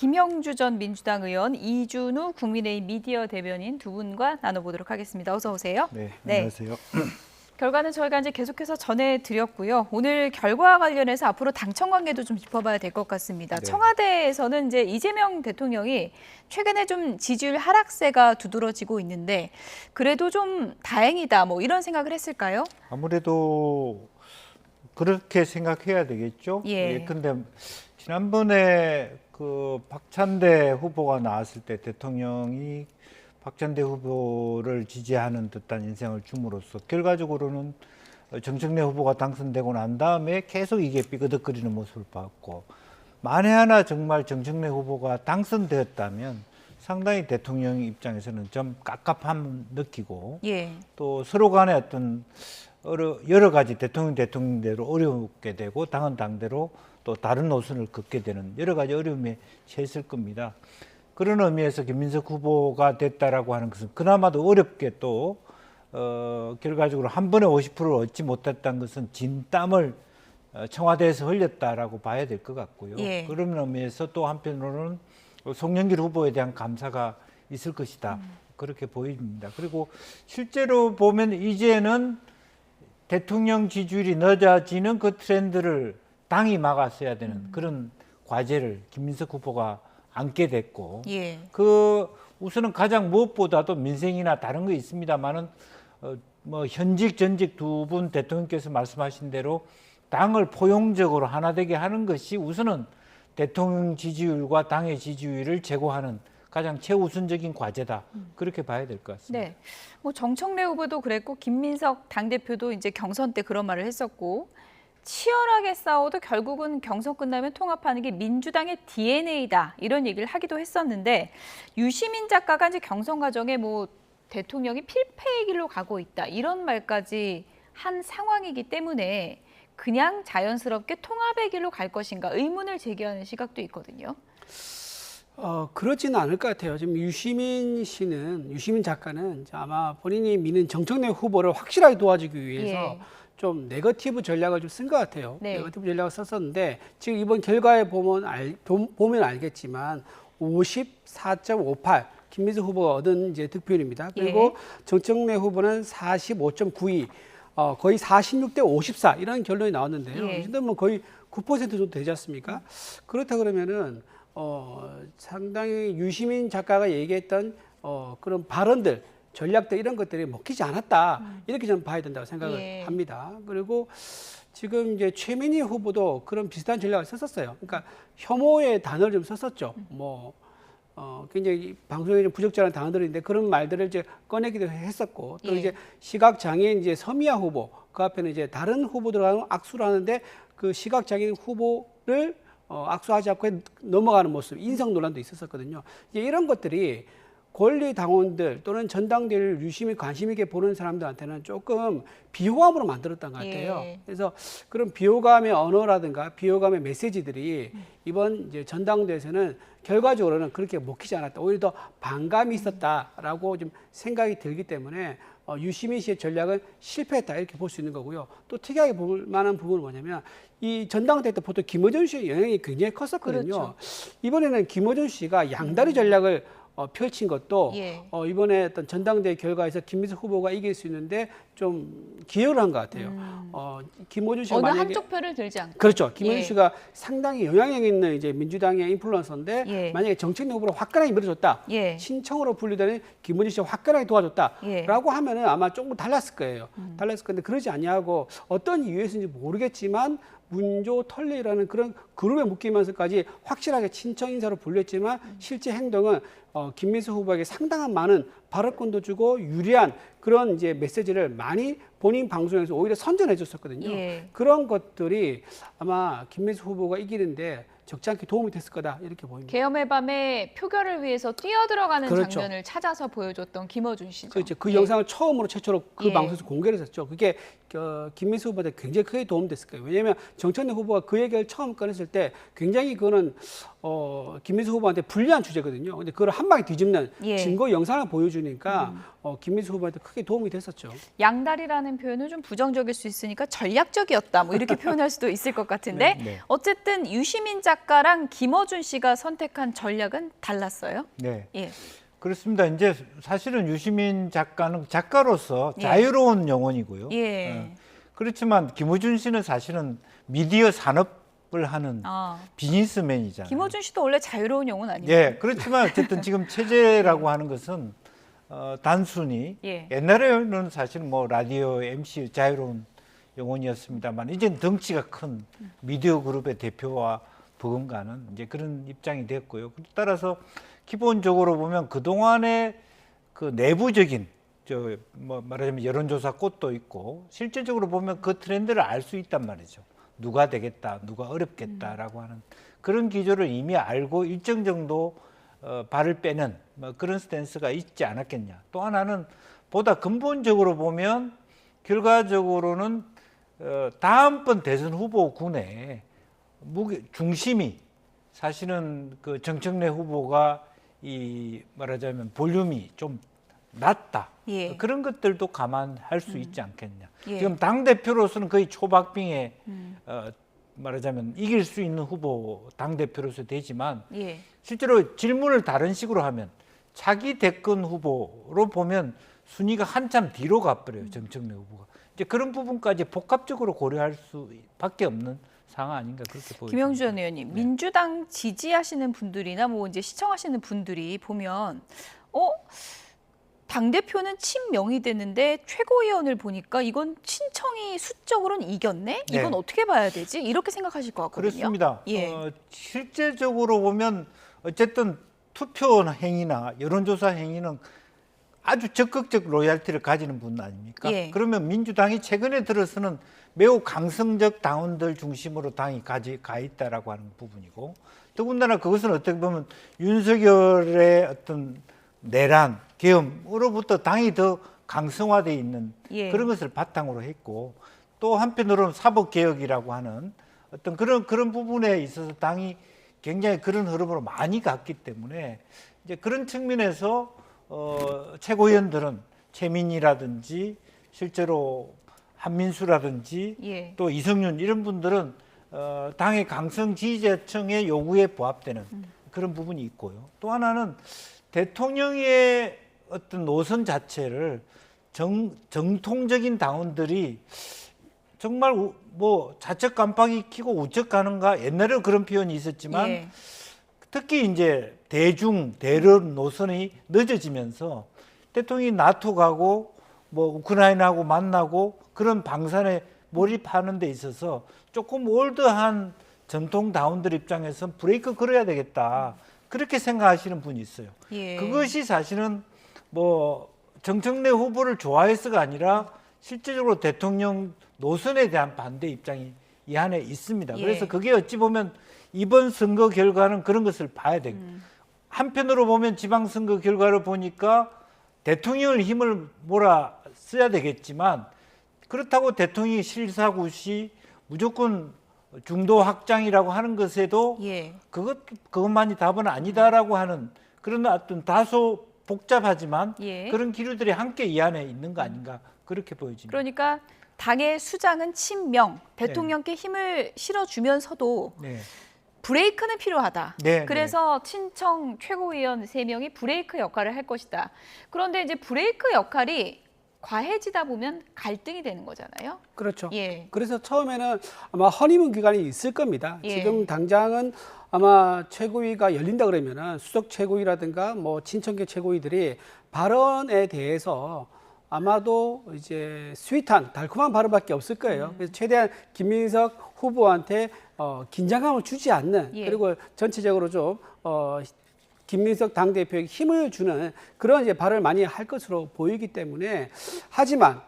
김영주 전 민주당 의원, 이준우 국민의힘 미디어 대변인 두 분과 나눠보도록 하겠습니다. 어서 오세요. 네, 안녕하세요. 결과는 저희가 이제 계속해서 전해드렸고요. 오늘 결과와 관련해서 앞으로 당청 관계도 좀 짚어봐야 될 것 같습니다. 네. 청와대에서는 이제 이재명 대통령이 최근에 좀 지지율 하락세가 두드러지고 있는데 그래도 좀 다행이다 뭐 이런 생각을 했을까요? 아무래도 그렇게 생각해야 되겠죠. 예. 근데 지난번에 그 박찬대 후보가 나왔을 때 대통령이 박찬대 후보를 지지하는 듯한 인상을 줌으로써 결과적으로는 정청래 후보가 당선되고 난 다음에 계속 이게 삐그덕거리는 모습을 봤고, 만에 하나 정말 정청래 후보가 당선되었다면 상당히 대통령 입장에서는 좀 깝깝함 느끼고, 예. 또 서로 간에 어떤 여러 가지 대통령대로 어렵게 되고 당은 당대로 또 다른 노선을 걷게 되는 여러 가지 어려움에 처했을 겁니다. 그런 의미에서 김민석 후보가 됐다라고 하는 것은 그나마도 어렵게 또 결과적으로 한 번에 50%를 얻지 못했다는 것은 진땀을 청와대에서 흘렸다라고 봐야 될 것 같고요. 예. 그런 의미에서 또 한편으로는 송영길 후보에 대한 감사가 있을 것이다. 그렇게 보입니다. 그리고 실제로 보면 이제는 대통령 지지율이 낮아지는 그 트렌드를 당이 막았어야 되는 그런 과제를 김민석 후보가 안게 됐고, 예. 그 우선은 가장 무엇보다도 민생이나 다른 거 있습니다만은 뭐 현직 전직 두 분 대통령께서 말씀하신 대로 당을 포용적으로 하나 되게 하는 것이 우선은 대통령 지지율과 당의 지지율을 제고하는 가장 최우선적인 과제다. 그렇게 봐야 될 것 같습니다. 네. 뭐 정청래 후보도 그랬고 김민석 당대표도 이제 경선 때 그런 말을 했었고, 치열하게 싸워도 결국은 경선 끝나면 통합하는 게 민주당의 DNA다 이런 얘기를 하기도 했었는데, 유시민 작가가 이제 경선 과정에 뭐 대통령이 필패의 길로 가고 있다 이런 말까지 한 상황이기 때문에 그냥 자연스럽게 통합의 길로 갈 것인가 의문을 제기하는 시각도 있거든요. 그렇지는 않을 것 같아요. 지금 유시민 작가는 아마 본인이 미는 정청래 후보를 확실하게 도와주기 위해서 예. 좀 네거티브 전략을 좀 쓴 것 같아요. 네. 네거티브 전략을 썼었는데 지금 이번 결과에 보면 알겠지만 54.58 김민석 후보가 얻은 이제 득표율입니다. 그리고 예. 정청래 후보는 45.92 거의 46대 54 이런 결론이 나왔는데요. 예. 이 정도면 거의 9% 정도 되지 않습니까? 그렇다 그러면은 상당히 유시민 작가가 얘기했던 그런 발언들, 전략들 이런 것들이 먹히지 않았다. 이렇게 저는 봐야 된다고 생각을 예. 합니다. 그리고 지금 이제 최민희 후보도 그런 비슷한 전략을 썼었어요. 그러니까 혐오의 단어를 좀 썼었죠. 굉장히 방송에 좀 부적절한 단어들인데 그런 말들을 이제 꺼내기도 했었고, 또 예. 이제 시각장애인 이제 서미아 후보 그 앞에는 이제 다른 후보들하고 악수를 하는데 그 시각장애인 후보를 악수하지 않고 넘어가는 모습, 인성 논란도 있었거든요. 이제 이런 것들이 권리 당원들 또는 전당대회를 유심히 관심 있게 보는 사람들한테는 조금 비호감으로 만들었던 것 같아요. 예. 그래서 그런 비호감의 언어라든가 비호감의 메시지들이 이번 이제 전당대회에서는 결과적으로는 그렇게 먹히지 않았다. 오히려 더 반감이 있었다라고 좀 생각이 들기 때문에 유시민 씨의 전략은 실패했다 이렇게 볼 수 있는 거고요. 또 특이하게 볼 만한 부분은 뭐냐면 이 전당대회 때 보통 김어준 씨의 영향이 굉장히 컸었거든요. 그렇죠. 이번에는 김어준 씨가 양다리 전략을 펼친 것도 예. 이번에 어떤 전당대회 결과에서 김민석 후보가 이길 수 있는데 좀 기여를 한 것 같아요. 김어준 씨가 어느 만약에 한쪽 표를 들지 않고. 그렇죠. 김어준 예. 씨가 상당히 영향력 있는 이제 민주당의 인플루언서인데 예. 만약에 정책력 후보를 화끈하게 밀어줬다. 예. 친청으로 분류되는 김어준 씨가 화끈하게 도와줬다라고 예. 하면은 아마 조금 달랐을 거예요. 달랐을 건데 그러지 아니하고 어떤 이유에서인지 모르겠지만 문조 털리라는 그런 그룹에 묶이면서까지 확실하게 친청 인사로 불렸지만 실제 행동은 김민석 후보에게 상당한 많은 발언권도 주고 유리한 그런 이제 메시지를 많이 본인 방송에서 오히려 선전해 줬었거든요. 예. 그런 것들이 아마 김민석 후보가 이기는데 적지 않게 도움이 됐을 거다 이렇게 보입니다. 계엄의 밤에 표결을 위해서 뛰어들어가는 그렇죠. 장면을 찾아서 보여줬던 김어준 씨죠. 그렇죠. 그 예. 영상을 최초로 그 예. 방송에서 공개를 했었죠. 그게 김민수 후보한테 굉장히 크게 도움됐을 거예요. 왜냐하면 정청래 후보가 그 얘기를 처음 꺼냈을 때 굉장히 그거는 김민수 후보한테 불리한 주제거든요. 근데 그걸 한 방에 뒤집는 예. 증거 영상을 보여주니까 김민수 후보한테 크게 도움이 됐었죠. 양다리라는 표현은 좀 부정적일 수 있으니까 전략적이었다 뭐 이렇게 표현할 수도 있을 것 같은데 네. 어쨌든 유시민 작가 작가랑 김어준 씨가 선택한 전략은 달랐어요? 네. 예. 그렇습니다. 이제 사실은 유시민 작가는 작가로서 예. 자유로운 영혼이고요. 예. 그렇지만 김어준 씨는 사실은 미디어 산업을 하는 아, 비즈니스맨이잖아요. 김어준 씨도 원래 자유로운 영혼 아니에요? 예, 그렇지만 어쨌든 지금 체제라고 하는 것은 단순히 예. 옛날에는 사실 뭐 라디오 MC 자유로운 영혼이었습니다만 이제는 덩치가 큰 미디어 그룹의 대표와 버금가는 이제 그런 입장이 됐고요. 따라서 기본적으로 보면 그 동안의 그 내부적인 뭐 말하자면 여론조사 꽃도 있고 실제적으로 보면 그 트렌드를 알 수 있단 말이죠. 누가 되겠다, 누가 어렵겠다라고 하는 그런 기조를 이미 알고 일정 정도 발을 빼는 뭐 그런 스탠스가 있지 않았겠냐. 또 하나는 보다 근본적으로 보면 결과적으로는 다음번 대선 후보군의 중심이 사실은 그 정청래 후보가 이 말하자면 볼륨이 좀 낮다. 예. 그런 것들도 감안할 수 있지 않겠냐. 예. 지금 당 대표로서는 거의 초박빙에 말하자면 이길 수 있는 후보 당 대표로서 되지만 예. 실제로 질문을 다른 식으로 하면 차기 대권 후보로 보면 순위가 한참 뒤로 가버려요. 정청래 후보가. 이제 그런 부분까지 복합적으로 고려할 수밖에 없는 상황 아닌가 그렇게 보입니다. 김영주 전 의원님, 네. 민주당 지지하시는 분들이나 뭐 이제 시청하시는 분들이 보면 당 대표는 친명이 됐는데 최고위원을 보니까 이건 친청이 수적으로는 이겼네. 이건 네. 어떻게 봐야 되지? 이렇게 생각하실 것 같거든요. 그렇습니다. 예. 실제적으로 보면 어쨌든 투표 행위나 여론조사 행위는 아주 적극적 로얄티를 가지는 분 아닙니까? 예. 그러면 민주당이 최근에 들어서는 매우 강성적 당원들 중심으로 당이 가 있다라고 하는 부분이고 더군다나 그것은 어떻게 보면 윤석열의 어떤 내란, 계엄으로부터 당이 더 강성화되어 있는 예. 그런 것을 바탕으로 했고 또 한편으로는 사법개혁이라고 하는 어떤 그런 부분에 있어서 당이 굉장히 그런 흐름으로 많이 갔기 때문에 이제 그런 측면에서 최고위원들은 최민희라든지 실제로 한민수라든지 예. 또 이성윤 이런 분들은 당의 강성 지지자층의 요구에 부합되는 그런 부분이 있고요. 또 하나는 대통령의 어떤 노선 자체를 정통적인 당원들이 정말 뭐 좌측 깜빡이 켜고 우측 가는가 옛날에는 그런 표현이 있었지만 예. 특히 이제 대론 노선이 늦어지면서 대통령이 나토 가고 뭐 우크라이나하고 만나고 그런 방산에 몰입하는 데 있어서 조금 올드한 전통 당원들 입장에서는 브레이크 걸어야 되겠다. 그렇게 생각하시는 분이 있어요. 예. 그것이 사실은 뭐 정청래 후보를 좋아해서가 아니라 실제적으로 대통령 노선에 대한 반대 입장이 이 안에 있습니다. 예. 그래서 그게 어찌 보면 이번 선거 결과는 그런 것을 봐야 됩니다. 한편으로 보면 지방선거 결과를 보니까 대통령을 힘을 몰아 써야 되겠지만 그렇다고 대통령이 실사구시 무조건 중도 확장이라고 하는 것에도 예. 그것만이 답은 아니다라고 하는 그런 어떤 다소 복잡하지만 예. 그런 기류들이 함께 이 안에 있는 거 아닌가 그렇게 보여집니다. 그러니까 당의 수장은 친명, 대통령께 힘을 실어주면서도 네. 브레이크는 필요하다. 네, 그래서 친청 최고위원 3명이 브레이크 역할을 할 것이다. 그런데 이제 브레이크 역할이 과해지다 보면 갈등이 되는 거잖아요. 그렇죠. 예. 그래서 처음에는 아마 허니문 기간이 있을 겁니다. 예. 지금 당장은 아마 최고위가 열린다 그러면은 수석 최고위라든가 뭐 친청계 최고위들이 발언에 대해서 아마도 이제 스윗한 달콤한 발언밖에 없을 거예요. 그래서 최대한 김민석 후보한테 긴장감을 주지 않는 예. 그리고 전체적으로 좀 김민석 당대표에게 힘을 주는 그런 이제 발언을 많이 할 것으로 보이기 때문에 하지만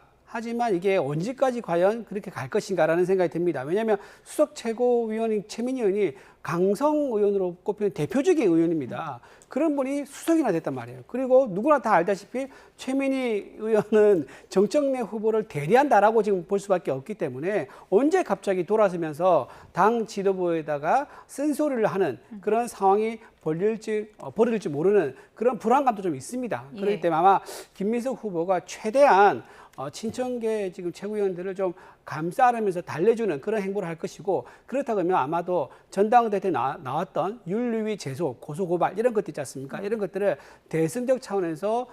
이게 언제까지 과연 그렇게 갈 것인가라는 생각이 듭니다. 왜냐하면 수석 최고위원인 최민희 의원이 강성 의원으로 꼽히는 대표적인 의원입니다. 그런 분이 수석이나 됐단 말이에요. 그리고 누구나 다 알다시피 최민희 의원은 정청래 후보를 대리한다라고 지금 볼 수밖에 없기 때문에 언제 갑자기 돌아서면서 당 지도부에다가 쓴소리를 하는 그런 상황이 벌어질지 모르는 그런 불안감도 좀 있습니다. 그렇기 때문에 아마 김민석 후보가 최대한 친청계 지금 최고위원들을 좀 감싸면서 달래주는 그런 행보를 할 것이고, 그렇다고 하면 아마도 전당대회 때 나왔던 윤리위 제소, 고소고발 이런 것들 있지 않습니까? 이런 것들을 대승적 차원에서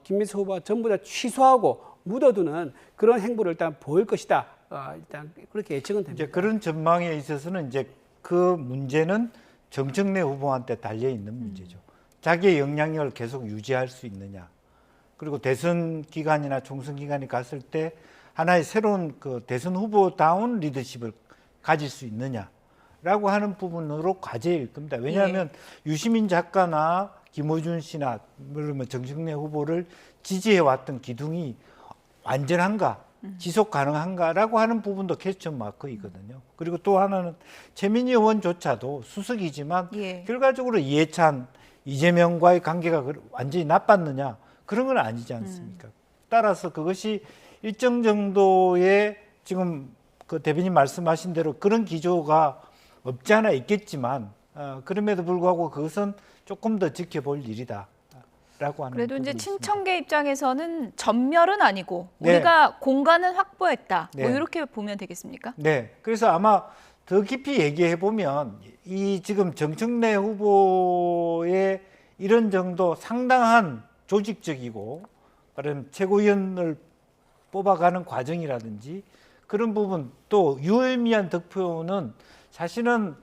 김민석 후보가 전부 다 취소하고 묻어두는 그런 행보를 일단 보일 것이다. 일단 그렇게 예측은 됩니다. 이제 그런 전망에 있어서는 이제 그 문제는 정청래 후보한테 달려 있는 문제죠. 자기의 영향력을 계속 유지할 수 있느냐. 그리고 대선 기간이나 총선 기간이 갔을 때 하나의 새로운 그 대선 후보다운 리더십을 가질 수 있느냐라고 하는 부분으로 과제일 겁니다. 왜냐하면 유시민 작가나 김어준 씨나 물론 정청래 후보를 지지해왔던 기둥이 완전한가, 지속 가능한가라고 하는 부분도 퀘스천 마크이거든요. 그리고 또 하나는 최민희 의원조차도 수석이지만 예. 결과적으로 이해찬, 이재명과의 관계가 완전히 나빴느냐, 그런 건 아니지 않습니까? 따라서 그것이 일정 정도의 지금 그 대변인 말씀하신 대로 그런 기조가 없지 않아 있겠지만 그럼에도 불구하고 그것은 조금 더 지켜볼 일이다. 라고 하는 그래도 이제 부분이 친청계 입장에서는 전멸은 아니고 네. 우리가 공간은 확보했다. 뭐 네. 이렇게 보면 되겠습니까? 네. 그래서 아마 더 깊이 얘기해 보면 이 지금 정청래 후보의 이런 정도 상당한 조직적이고 말하면 최고위원을 뽑아가는 과정이라든지 그런 부분, 또 유의미한 득표는 사실은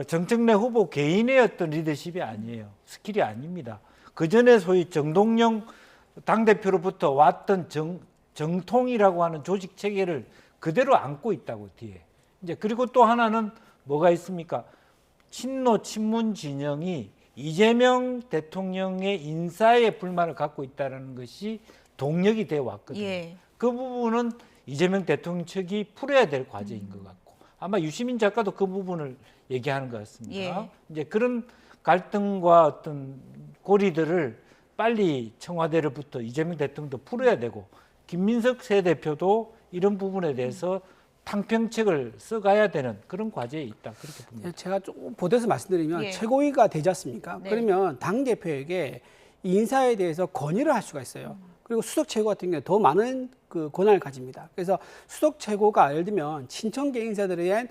정청래 후보 개인의 어떤 리더십이 아니에요. 스킬이 아닙니다. 그 전에 소위 정동영 당대표로부터 왔던 정통이라고 하는 조직 체계를 그대로 안고 있다고 뒤에. 이제 그리고 또 하나는 뭐가 있습니까? 친노 친문 진영이 이재명 대통령의 인사에 불만을 갖고 있다는 것이 동력이 되어 왔거든요. 예. 그 부분은 이재명 대통령 측이 풀어야 될 과제인 것 같고 아마 유시민 작가도 그 부분을 얘기하는 것 같습니다. 예. 이제 그런 갈등과 어떤 고리들을 빨리 청와대로부터 이재명 대통령도 풀어야 되고 김민석 새 대표도 이런 부분에 대해서 탕평책을 써가야 되는 그런 과제에 있다 그렇게 봅니다. 제가 조금 보태서 말씀드리면 예. 최고위가 되지 않습니까? 네. 그러면 당 대표에게 인사에 대해서 건의를 할 수가 있어요. 그리고 수석 최고 같은 경우에 더 많은 그 권한을 가집니다. 그래서 수석 최고가 예를 들면 친청계 인사들에 대한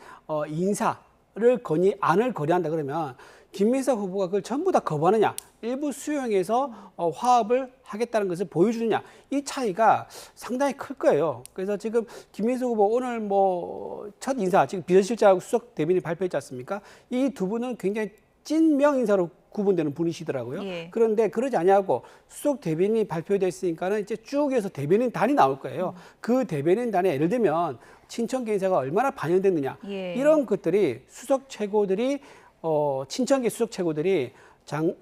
인사를 안을 거래한다 그러면 김민석 후보가 그걸 전부 다 거부하느냐, 일부 수용해서 화합을 하겠다는 것을 보여주느냐, 이 차이가 상당히 클 거예요. 그래서 지금 김민석 후보 오늘 뭐 첫 인사, 지금 비서실장하고 수석 대변인이 발표했지 않습니까? 이 두 분은 굉장히 찐명 인사로 구분되는 분이시더라고요. 예. 그런데 그러지 아니하고 수석 대변인이 발표됐으니까는 이제 쭉 해서 대변인 단이 나올 거예요. 그 대변인 단에 예를 들면 친청계 인사가 얼마나 반영됐느냐, 예. 이런 것들이 수석 최고들이 친청계 수석 최고들이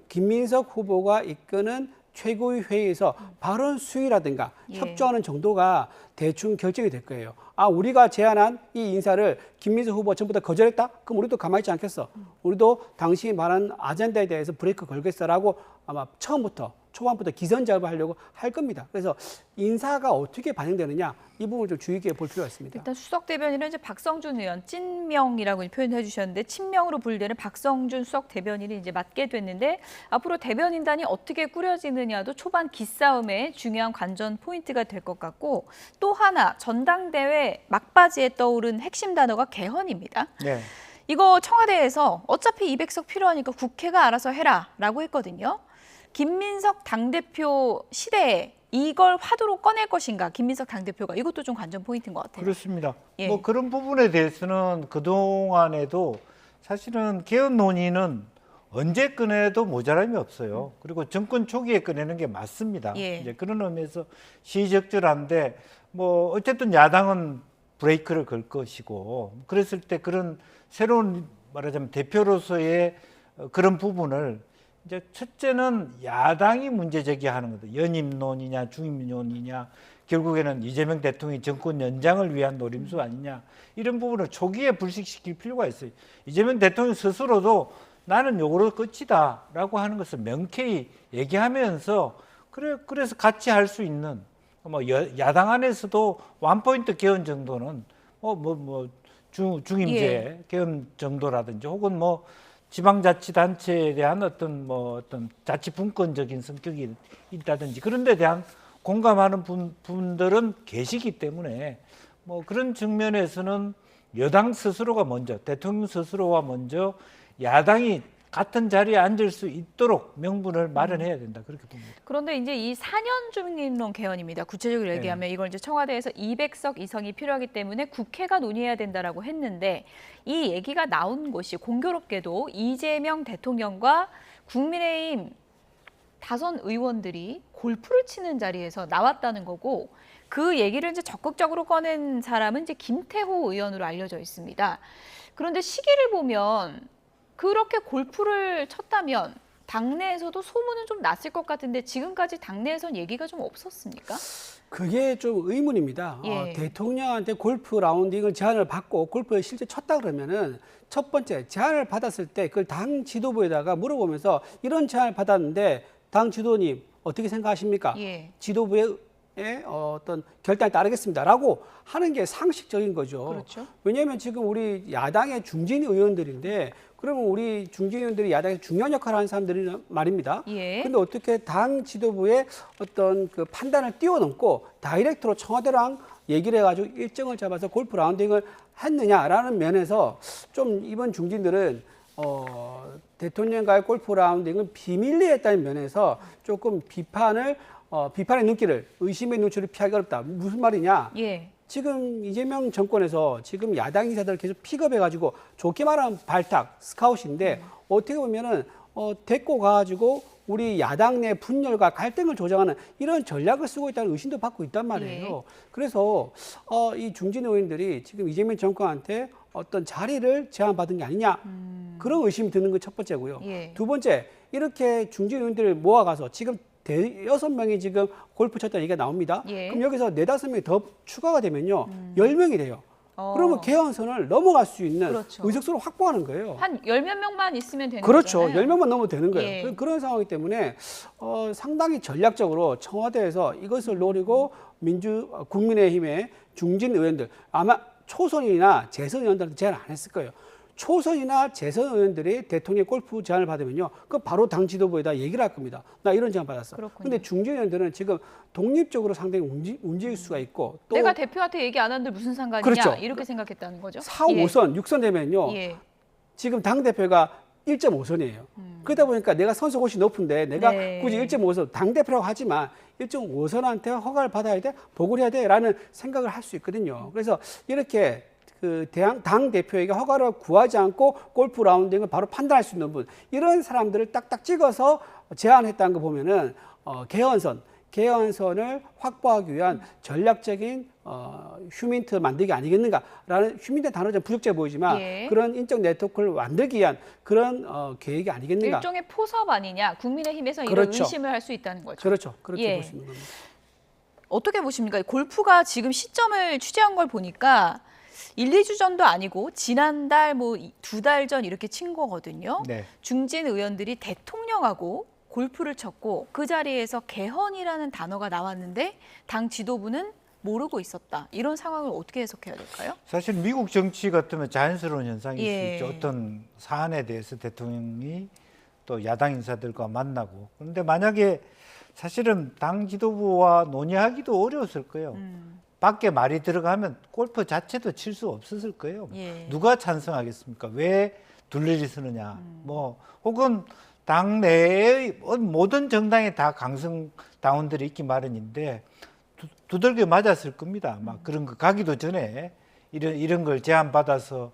김민석 후보가 이끄는 최고위 회의에서 발언 수위라든가 예. 협조하는 정도가 대충 결정이 될 거예요. 아, 우리가 제안한 이 인사를 김민석 후보가 전부 다 거절했다? 그럼 우리도 가만히 있지 않겠어. 우리도 당신이 말한 아젠다에 대해서 브레이크 걸겠어라고 아마 초반부터 기선제압을 하려고 할 겁니다. 그래서 인사가 어떻게 반영되느냐, 이 부분을 좀 주의 깊게 볼 필요가 있습니다. 일단 수석 대변인은 이제 박성준 의원 찐명이라고 표현해 주셨는데 친명으로 분류되는 박성준 수석 대변인이 이제 맡게 됐는데 앞으로 대변인단이 어떻게 꾸려지느냐도 초반 기싸움의 중요한 관전 포인트가 될 것 같고 또 하나 전당대회 막바지에 떠오른 핵심 단어가 개헌입니다. 네. 이거 청와대에서 어차피 200석 필요하니까 국회가 알아서 해라라고 했거든요. 김민석 당대표 시대에 이걸 화두로 꺼낼 것인가, 김민석 당대표가, 이것도 좀 관전 포인트인 것 같아요. 그렇습니다. 예. 뭐 그런 부분에 대해서는 그동안에도 사실은 개헌 논의는 언제 꺼내도 모자람이 없어요. 그리고 정권 초기에 꺼내는 게 맞습니다. 예. 이제 그런 의미에서 시적절한데 뭐 어쨌든 야당은 브레이크를 걸 것이고 그랬을 때 그런 새로운 말하자면 대표로서의 그런 부분을 이제 첫째는 야당이 문제 제기하는 거죠. 연임론이냐 중임론이냐 결국에는 이재명 대통령이 정권 연장을 위한 노림수 아니냐 이런 부분을 초기에 불식시킬 필요가 있어요. 이재명 대통령 스스로도 나는 요거로 끝이다라고 하는 것을 명쾌히 얘기하면서 그래서 같이 할 수 있는 뭐 야당 안에서도 원포인트 개헌 정도는 중임제 예. 개헌 정도라든지 혹은 뭐 지방자치단체에 대한 어떤 자치분권적인 성격이 있다든지 그런 데 대한 공감하는 분들은 계시기 때문에 뭐 그런 측면에서는 여당 스스로가 먼저, 대통령 스스로가 먼저 야당이 같은 자리에 앉을 수 있도록 명분을 마련해야 된다, 그렇게 봅니다. 그런데 이제 이 4년 중립론 개헌입니다. 구체적으로 얘기하면 이걸 이제 청와대에서 200석 이상이 필요하기 때문에 국회가 논의해야 된다라고 했는데 이 얘기가 나온 곳이 공교롭게도 이재명 대통령과 국민의힘 다선 의원들이 골프를 치는 자리에서 나왔다는 거고 그 얘기를 이제 적극적으로 꺼낸 사람은 이제 김태호 의원으로 알려져 있습니다. 그런데 시기를 보면 그렇게 골프를 쳤다면 당내에서도 소문은 좀 났을 것 같은데 지금까지 당내에선 얘기가 좀 없었습니까? 그게 좀 의문입니다. 예. 대통령한테 골프 라운딩을 제안을 받고 골프를 실제 쳤다 그러면은 첫 번째 제안을 받았을 때 그걸 당 지도부에다가 물어보면서 이런 제안을 받았는데 당 지도님 어떻게 생각하십니까? 예. 지도부의 어떤 결단에 따르겠습니다라고 하는 게 상식적인 거죠. 그렇죠. 왜냐하면 지금 우리 야당의 중진 의원들인데 그러면 우리 중진 의원들이 야당에서 중요한 역할을 하는 사람들이 말입니다. 예. 근데 어떻게 당 지도부의 어떤 그 판단을 뛰어넘고 다이렉트로 청와대랑 얘기를 해가지고 일정을 잡아서 골프 라운딩을 했느냐라는 면에서 좀 이번 중진들은 대통령과의 골프 라운딩을 비밀리에 했다는 면에서 조금 비판의 눈길을, 의심의 눈초리를 피하기 어렵다. 무슨 말이냐? 예. 지금 이재명 정권에서 지금 야당 인사들을 계속 픽업해가지고 좋게 말하면 발탁, 스카웃인데 어떻게 보면은 데리고 가가지고 우리 야당 내 분열과 갈등을 조장하는 이런 전략을 쓰고 있다는 의심도 받고 있단 말이에요. 예. 그래서 이 중진 의원들이 지금 이재명 정권한테 어떤 자리를 제안받은 게 아니냐 그런 의심이 드는 건 첫 번째고요. 예. 두 번째 이렇게 중진 의원들을 모아가서 지금 6명이 지금 골프 쳤다는 얘기가 나옵니다. 예. 그럼 여기서 4-5명이 더 추가가 되면요. 10명이 돼요. 그러면 개헌선을 넘어갈 수 있는 그렇죠. 의석수를 확보하는 거예요. 한 10몇 명만 있으면 되는 그렇죠. 거잖아요. 10명만 넘으면 되는 거예요. 예. 그런 상황이기 때문에 상당히 전략적으로 청와대에서 이것을 노리고 국민의힘의 중진 의원들 아마 초선이나 재선 의원들한테 제안 안 했을 거예요. 초선이나 재선 의원들이 대통령의 골프 제안을 받으면요, 그 바로 당 지도부에다 얘기를 할 겁니다. 나 이런 제안 받았어. 그렇군요. 근데 중진 의원들은 지금 독립적으로 상당히 움직일 수가 있고 또 내가 대표한테 얘기 안 하는데 무슨 상관이냐 그렇죠. 이렇게 생각했다는 거죠. 4, 5선, 6선 되면요, 예. 지금 당 대표가 1.5선이에요. 그러다 보니까 내가 선수 곳이 높은데 내가 네. 굳이 1.5선 당 대표라고 하지만 1.5선한테 허가를 받아야 돼, 보고를 해야 돼라는 생각을 할 수 있거든요. 그래서 이렇게 그 당 대표에게 허가를 구하지 않고 골프 라운딩을 바로 판단할 수 있는 분 이런 사람들을 딱딱 찍어서 제안했다는 거 보면은 개헌선을 확보하기 위한 전략적인 휴민트 만들기 아니겠는가라는 휴민트 단어 좀 부적절해 보이지만 예. 그런 인적 네트워크를 만들기 위한 그런 계획이 아니겠는가. 일종의 포섭 아니냐. 국민의힘에서 이런 그렇죠. 의심을 할 수 있다는 거죠. 그렇죠. 그렇게 예. 볼 수 있는 겁니다. 어떻게 보십니까? 골프가 지금 시점을 취재한 걸 보니까 1, 2주 전도 아니고 지난달 뭐 2달 전 이렇게 친 거거든요. 네. 중진 의원들이 대통령하고 골프를 쳤고 그 자리에서 개헌이라는 단어가 나왔는데 당 지도부는 모르고 있었다. 이런 상황을 어떻게 해석해야 될까요? 사실 미국 정치 같으면 자연스러운 현상일 예. 수 있죠. 어떤 사안에 대해서 대통령이 또 야당 인사들과 만나고. 그런데 만약에 사실은 당 지도부와 논의하기도 어려웠을 거예요. 밖에 말이 들어가면 골프 자체도 칠 수 없었을 거예요. 예. 누가 찬성하겠습니까? 왜 둘레리 쓰느냐? 뭐 혹은 당 내의 모든 정당에 다 강성당원들이 있기 마련인데 두들겨 맞았을 겁니다. 막 그런 거 가기도 전에 이런 걸 제안 받아서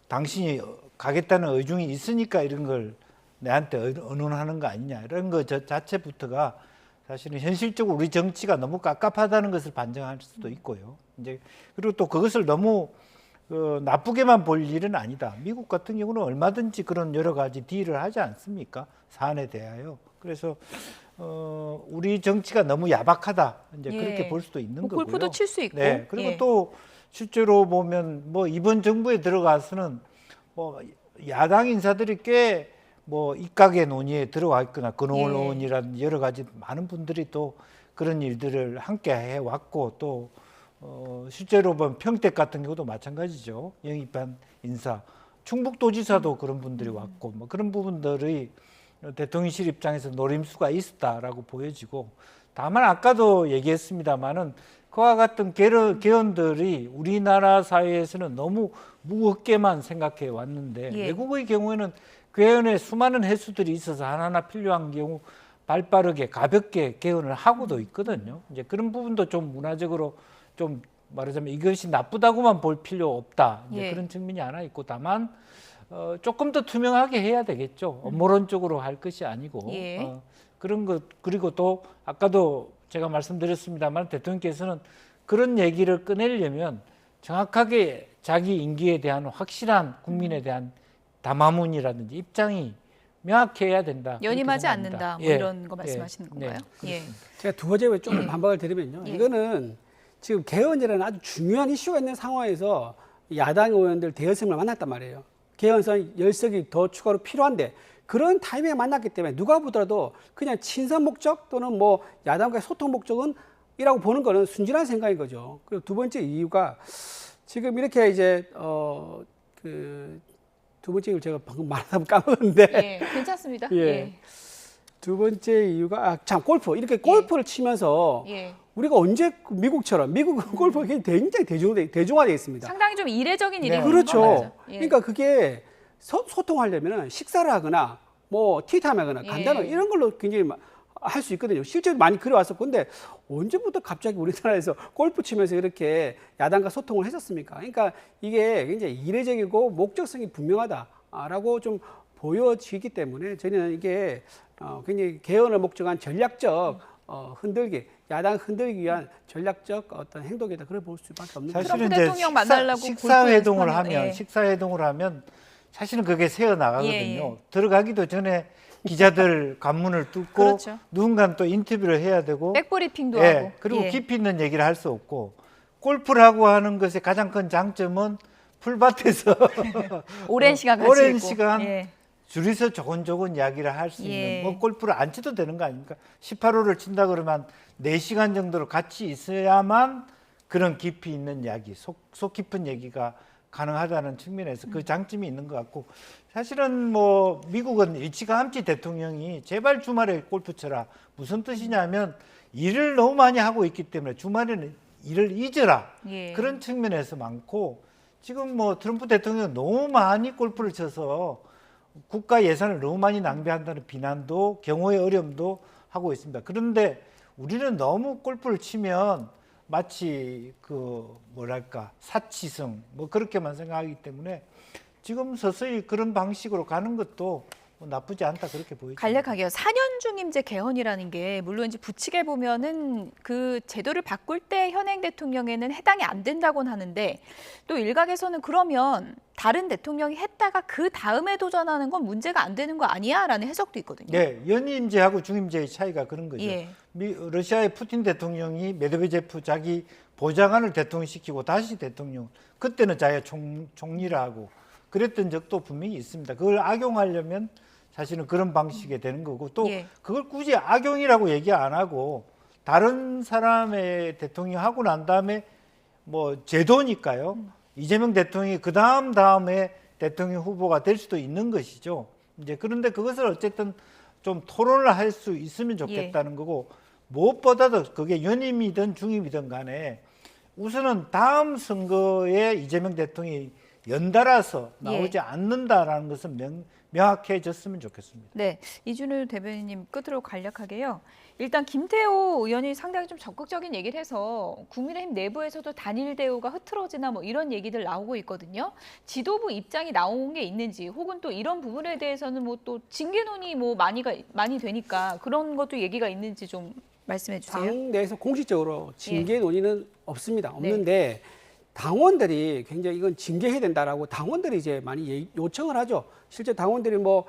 당신이 가겠다는 의중이 있으니까 이런 걸 내한테 의논하는 거 아니냐 이런 거 자체부터가 사실은 현실적으로 우리 정치가 너무 깝깝하다는 것을 반증할 수도 있고요. 이제 그리고 또 그것을 너무 나쁘게만 볼 일은 아니다. 미국 같은 경우는 얼마든지 그런 여러 가지 딜을 하지 않습니까? 사안에 대하여. 그래서 우리 정치가 너무 야박하다. 이제 예. 그렇게 볼 수도 있는 뭐 거고요. 골프도 칠 수 있고. 네. 그리고 예. 또 실제로 보면 뭐 이번 정부에 들어가서는 뭐 야당 인사들이 꽤 뭐 입각의 논의에 들어와 있거나 근호원 예. 의원이라든 여러 가지 많은 분들이 또 그런 일들을 함께 해왔고 또 실제로 보면 평택 같은 경우도 마찬가지죠. 영입한 인사, 충북도지사도 그런 분들이 왔고 뭐 그런 부분들이 대통령실 입장에서 노림수가 있었다라고 보여지고 다만 아까도 얘기했습니다마는 그와 같은 개헌들이 우리나라 사회에서는 너무 무겁게만 생각해 왔는데 예. 외국의 경우에는 개헌에 수많은 횟수들이 있어서 하나하나 필요한 경우 발빠르게 가볍게 개헌을 하고도 있거든요. 이제 그런 부분도 좀 문화적으로 좀 말하자면 이것이 나쁘다고만 볼 필요 없다. 이제 예. 그런 측면이 하나 있고 다만 조금 더 투명하게 해야 되겠죠. 업무론적으로 할 것이 아니고 예. 그런 것 그리고 또 아까도 제가 말씀드렸습니다만 대통령께서는 그런 얘기를 꺼내려면 정확하게 자기 임기에 대한 확실한 국민에 대한 담화문이라든지 입장이 명확해야 된다. 연임하지 그렇게 생각합니다. 않는다. 뭐 예. 이런 거 말씀하시는 네, 건가요? 예. 제가 두 번째 좀 반박을 드리면요. 예. 이거는 지금 개헌이라는 아주 중요한 이슈가 있는 상황에서 야당 의원들 대여성을 만났단 말이에요. 개헌선 10석이 더 추가로 필요한데 그런 타이밍에 만났기 때문에 누가 보더라도 그냥 친선 목적 또는 뭐 야당과의 소통 목적은 이라고 보는 거는 순진한 생각인 거죠. 그리고 두 번째 이유가 지금 이렇게 이제 그 두 번째 이유 제가 방금 말하다 까먹었는데 예. 괜찮습니다. 예. 예. 두 번째 이유가 참 골프 이렇게 골프를 치면서 예. 우리가 언제 미국처럼 미국은 골프가 굉장히 대중화되어 있습니다. 상당히 좀 이례적인 네. 일인 그렇죠. 건 맞죠. 예. 그러니까 그게 소통하려면 식사를 하거나 뭐 티타임 하거나 예. 간단한 이런 걸로 굉장히 할 수 있거든요. 실제로 많이 그래왔었고 근데 언제부터 갑자기 우리나라에서 골프 치면서 이렇게 야당과 소통을 했었습니까? 그러니까 이게 굉장히 이례적이고 목적성이 분명하다라고 좀 보여지기 때문에 저는 이게 굉장히 개헌을 목적한 전략적 흔들기, 야당 흔들기 위한 전략적 어떤 행동이다 그래 볼 수밖에 없는 거죠. 사실은 트럼프 이제 대통령 만나려고 식사회동을 골프 하면 연습하면, 예. 식사회동을 하면 사실은 그게 새어 나가거든요. 예. 들어가기도 전에 기자들 관문을 뚫고 그렇죠. 누군가는 또 인터뷰를 해야 되고 백브리핑도 예, 하고. 그리고 예. 깊이 있는 얘기를 할 수 없고 골프라고 하는 것의 가장 큰 장점은 풀밭에서 오랜 시간 같이 오랜 있고. 시간 예. 줄이서 조곤조곤 이야기를 할 수 예. 있는 뭐 골프를 안 쳐도 되는 거 아닙니까? 18홀을 친다 그러면 4시간 정도로 같이 있어야만 그런 깊이 있는 이야기, 속 깊은 얘기가 가능하다는 측면에서 그 장점이 있는 것 같고 사실은 뭐 미국은 일찌감치 대통령이 제발 주말에 골프 쳐라 무슨 뜻이냐면 일을 너무 많이 하고 있기 때문에 주말에는 일을 잊어라 예. 그런 측면에서 많고 지금 뭐 트럼프 대통령 너무 많이 골프를 쳐서 국가 예산을 너무 많이 낭비한다는 비난도 경호의 어려움도 하고 있습니다. 그런데 우리는 너무 골프를 치면 마치 그 뭐랄까 사치성 뭐 그렇게만 생각하기 때문에 지금 서서히 그런 방식으로 가는 것도 뭐 나쁘지 않다 그렇게 보이죠. 간략하게요. 4년 중임제 개헌이라는 게 물론 이제 부칙에 보면은 그 제도를 바꿀 때 현행 대통령에는 해당이 안 된다고는 하는데 또 일각에서는 그러면 다른 대통령이 했다가 그 다음에 도전하는 건 문제가 안 되는 거 아니야라는 해석도 있거든요. 네, 연임제하고 중임제의 차이가 그런 거죠. 예. 러시아의 푸틴 대통령이 메드베제프 자기 보좌관을 대통령시키고 다시 대통령 그때는 자기가 총리를 하고 그랬던 적도 분명히 있습니다. 그걸 악용하려면 사실은 그런 방식이 되는 거고 또 예. 그걸 굳이 악용이라고 얘기 안 하고 다른 사람의 대통령 하고 난 다음에 뭐 제도니까요. 이재명 대통령이 그 다음에 대통령 후보가 될 수도 있는 것이죠. 이제 그런데 그것을 어쨌든 좀 토론을 할 수 있으면 좋겠다는 거고 무엇보다도 그게 연임이든 중임이든 간에 우선은 다음 선거에 이재명 대통령이 연달아서 나오지 않는다라는 것은 명확해졌으면 좋겠습니다. 네, 이준우 대변인님 끝으로 간략하게요. 일단 김태호 의원이 상당히 좀 적극적인 얘기를 해서 국민의힘 내부에서도 단일 대우가 흐트러지나 뭐 이런 얘기들 나오고 있거든요. 지도부 입장이 나온 게 있는지 혹은 또 이런 부분에 대해서는 뭐 또 징계론이 뭐 많이 되니까 그런 것도 얘기가 있는지 좀 말씀해 주세요. 당 내에서 공식적으로 징계 논의는 없습니다. 네. 없는데 당원들이 굉장히 이건 징계해야 된다라고 당원들이 이제 많이 요청을 하죠. 실제 당원들이 뭐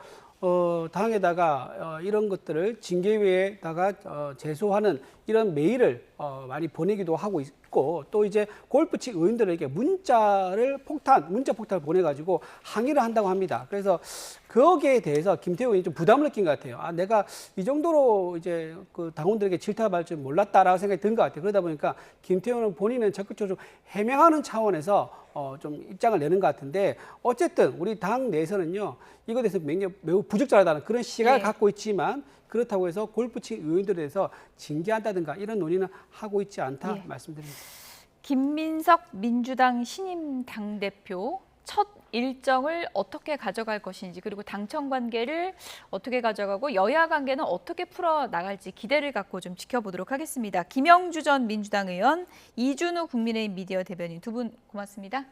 당에다가 이런 것들을 징계위에다가 제소하는 이런 메일을 많이 보내기도 하고 있고 또 이제 골프치 의원들에게 문자 폭탄을 보내가지고 항의를 한다고 합니다. 그래서 거기에 대해서 김태호 의원이 좀 부담을 느낀 것 같아요. 아, 내가 이 정도로 이제 그 당원들에게 질타받을 줄 몰랐다라고 생각이 든 것 같아요. 그러다 보니까 김태호는 본인은 적극적으로 해명하는 차원에서 좀 입장을 내는 것 같은데 어쨌든 우리 당 내에서는요 이것에 대해서 매우 부적절하다는 그런 시각을 예. 갖고 있지만 그렇다고 해서 골프 친 의원들에 대해서 징계한다든가 이런 논의는 하고 있지 않다 예. 말씀드립니다. 김민석 민주당 신임 당대표 첫 일정을 어떻게 가져갈 것인지 그리고 당청 관계를 어떻게 가져가고 여야 관계는 어떻게 풀어 나갈지 기대를 갖고 좀 지켜보도록 하겠습니다. 김영주 전 민주당 의원, 이준우 국민의힘 미디어 대변인 두 분 고맙습니다.